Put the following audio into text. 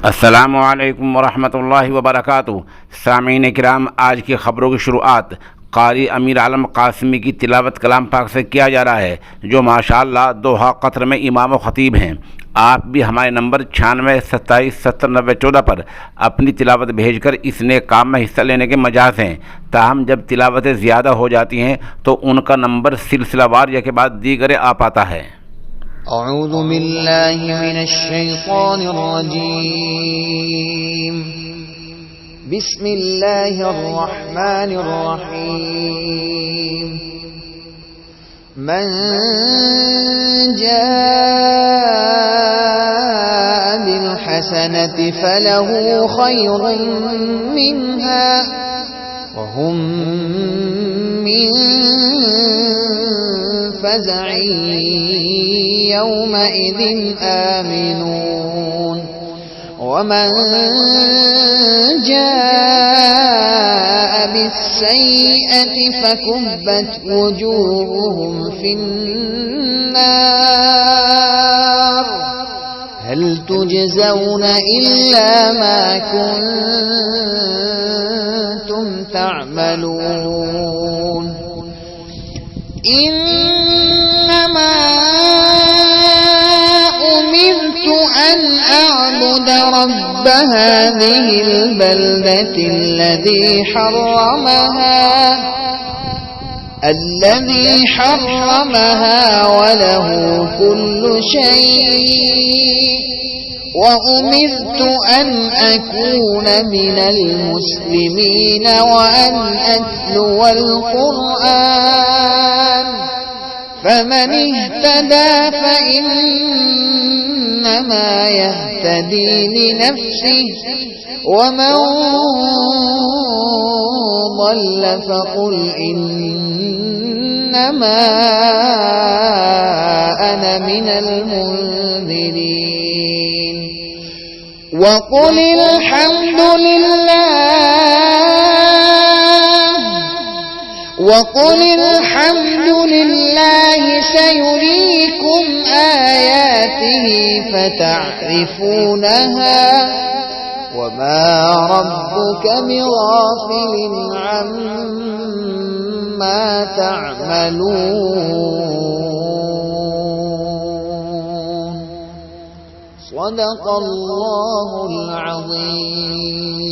السلام علیکم ورحمۃ اللہ وبرکاتہ۔ سامعین کرام، آج کی خبروں کی شروعات قاری امیر عالم قاسمی کی تلاوت کلام پاک سے کیا جا رہا ہے، جو ماشاءاللہ دوحہ قطر میں امام و خطیب ہیں۔ آپ بھی ہمارے نمبر 9627709014 پر اپنی تلاوت بھیج کر اس نیک کام میں حصہ لینے کے مجاز ہیں۔ تاہم جب تلاوتیں زیادہ ہو جاتی ہیں تو ان کا نمبر سلسلہ وار یا کے بعد دیگر آ پاتا ہے۔ اعوذ باللہ من الشیطان الرجیم، بسم اللہ الرحمن الرحیم۔ من جاء بالحسنة فله خير منها وهم من فزع يومئذ آمنون، ومن جاء بالسيئة فكبت وجوههم في النار هل تجزون إلا ما كنتم تعملون۔ إنما أمرت أن أعبد رب هذه البلدة الذي حرمها وله كل شيء، وأمرت أن أكون من المسلمين وأن أتلو القرآن، فمن اهتدى فإنما يهتدي لنفسه، ومن ضل فقل إنما أنا من المنذرين، وقل الحمد لله سيريكم آياته فتعرفونها، وما ربك بغافل عما تعملون۔ صدق اللہ العظیم۔